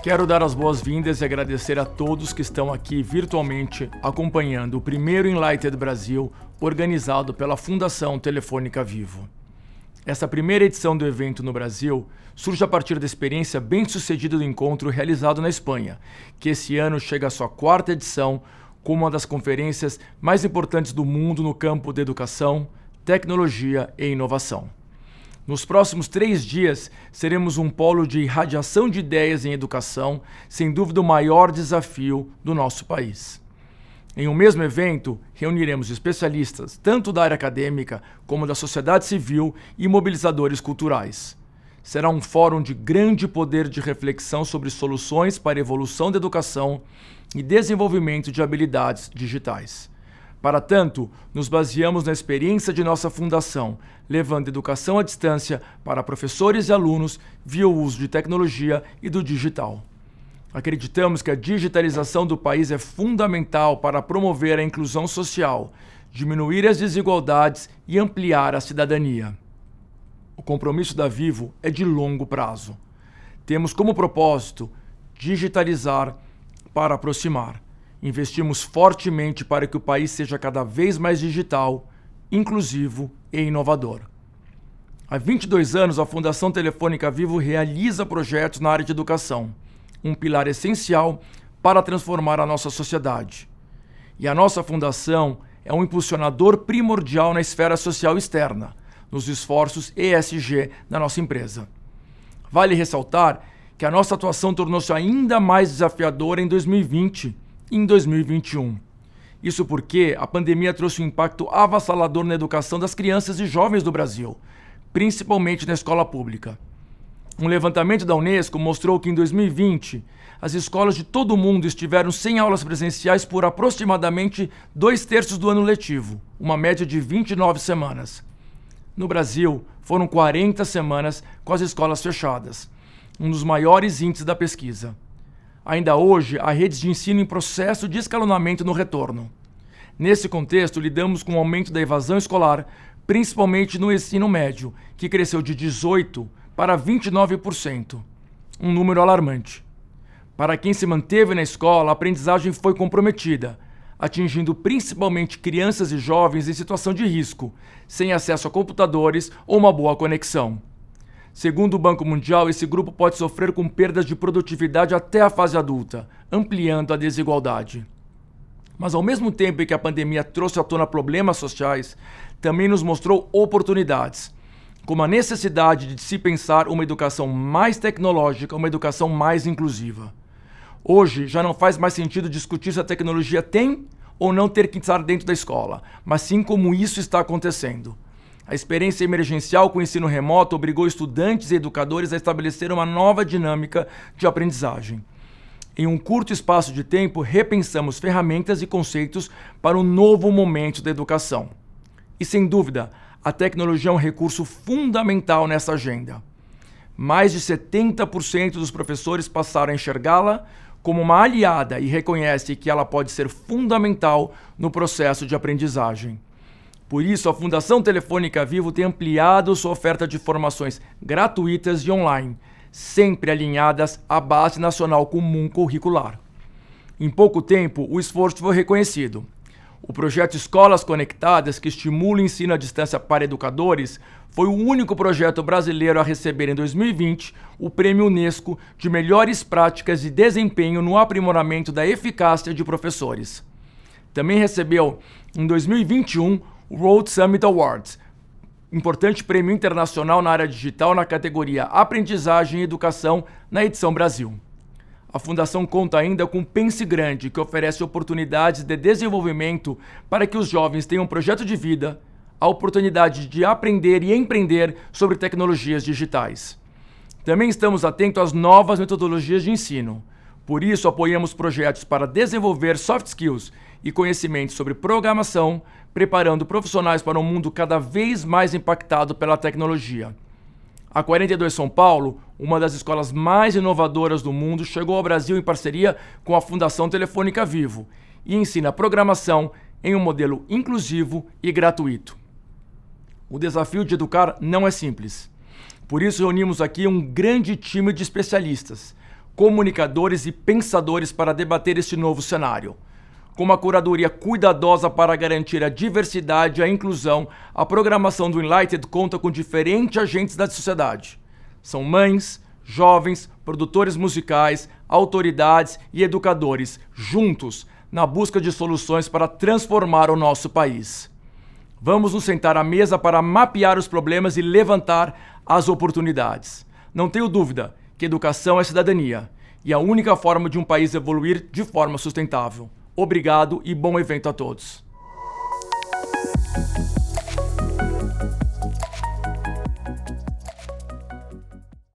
Quero dar as boas-vindas e agradecer a todos que estão aqui virtualmente acompanhando o primeiro Enlighted Brasil, organizado pela Fundação Telefônica Vivo. Essa primeira edição do evento no Brasil surge a partir da experiência bem-sucedida do encontro realizado na Espanha, que esse ano chega à sua quarta edição como uma das conferências mais importantes do mundo no campo da educação, tecnologia e inovação. Nos próximos 3 dias, seremos um polo de irradiação de ideias em educação, sem dúvida o maior desafio do nosso país. Em um mesmo evento, reuniremos especialistas, tanto da área acadêmica como da sociedade civil e mobilizadores culturais. Será um fórum de grande poder de reflexão sobre soluções para a evolução da educação e desenvolvimento de habilidades digitais. Para tanto, nos baseamos na experiência de nossa fundação, levando educação à distância para professores e alunos via o uso de tecnologia e do digital. Acreditamos que a digitalização do país é fundamental para promover a inclusão social, diminuir as desigualdades e ampliar a cidadania. O compromisso da Vivo é de longo prazo. Temos como propósito digitalizar para aproximar. Investimos fortemente para que o país seja cada vez mais digital, inclusivo e inovador. Há 22 anos, a Fundação Telefônica Vivo realiza projetos na área de educação, um pilar essencial para transformar a nossa sociedade. E a nossa fundação é um impulsionador primordial na esfera social externa, nos esforços ESG da nossa empresa. Vale ressaltar que a nossa atuação tornou-se ainda mais desafiadora em 2020 e em 2021. Isso porque a pandemia trouxe um impacto avassalador na educação das crianças e jovens do Brasil, principalmente na escola pública. Um levantamento da Unesco mostrou que em 2020, as escolas de todo o mundo estiveram sem aulas presenciais por aproximadamente 2/3 do ano letivo, uma média de 29 semanas. No Brasil, foram 40 semanas com as escolas fechadas, um dos maiores índices da pesquisa. Ainda hoje, há redes de ensino em processo de escalonamento no retorno. Nesse contexto, lidamos com o aumento da evasão escolar, principalmente no ensino médio, que cresceu de 18% para 29%, um número alarmante. Para quem se manteve na escola, a aprendizagem foi comprometida, atingindo principalmente crianças e jovens em situação de risco, sem acesso a computadores ou uma boa conexão. Segundo o Banco Mundial, esse grupo pode sofrer com perdas de produtividade até a fase adulta, ampliando a desigualdade. Mas ao mesmo tempo em que a pandemia trouxe à tona problemas sociais, também nos mostrou oportunidades, como a necessidade de se pensar uma educação mais tecnológica, uma educação mais inclusiva. Hoje já não faz mais sentido discutir se a tecnologia tem ou não ter que estar dentro da escola, mas sim como isso está acontecendo. A experiência emergencial com o ensino remoto obrigou estudantes e educadores a estabelecer uma nova dinâmica de aprendizagem. Em um curto espaço de tempo, repensamos ferramentas e conceitos para um novo momento da educação. E, sem dúvida, a tecnologia é um recurso fundamental nessa agenda. Mais de 70% dos professores passaram a enxergá-la como uma aliada e reconhecem que ela pode ser fundamental no processo de aprendizagem. Por isso, a Fundação Telefônica Vivo tem ampliado sua oferta de formações gratuitas e online, sempre alinhadas à Base Nacional Comum Curricular. Em pouco tempo, o esforço foi reconhecido. O projeto Escolas Conectadas, que estimula o ensino à distância para educadores, foi o único projeto brasileiro a receber em 2020 o Prêmio Unesco de Melhores Práticas e Desempenho no Aprimoramento da Eficácia de Professores. Também recebeu, em 2021, o World Summit Awards, importante prêmio internacional na área digital na categoria Aprendizagem e Educação na edição Brasil. A Fundação conta ainda com o Pense Grande, que oferece oportunidades de desenvolvimento para que os jovens tenham um projeto de vida, a oportunidade de aprender e empreender sobre tecnologias digitais. Também estamos atentos às novas metodologias de ensino. Por isso, apoiamos projetos para desenvolver soft skills e conhecimentos sobre programação, preparando profissionais para um mundo cada vez mais impactado pela tecnologia. A 42 São Paulo, uma das escolas mais inovadoras do mundo, chegou ao Brasil em parceria com a Fundação Telefônica Vivo e ensina programação em um modelo inclusivo e gratuito. O desafio de educar não é simples. Por isso reunimos aqui um grande time de especialistas, comunicadores e pensadores para debater este novo cenário. Com uma curadoria cuidadosa para garantir a diversidade e a inclusão, a programação do Enlighted conta com diferentes agentes da sociedade. São mães, jovens, produtores musicais, autoridades e educadores, juntos, na busca de soluções para transformar o nosso país. Vamos nos sentar à mesa para mapear os problemas e levantar as oportunidades. Não tenho dúvida que educação é cidadania e a única forma de um país evoluir de forma sustentável. Obrigado e bom evento a todos.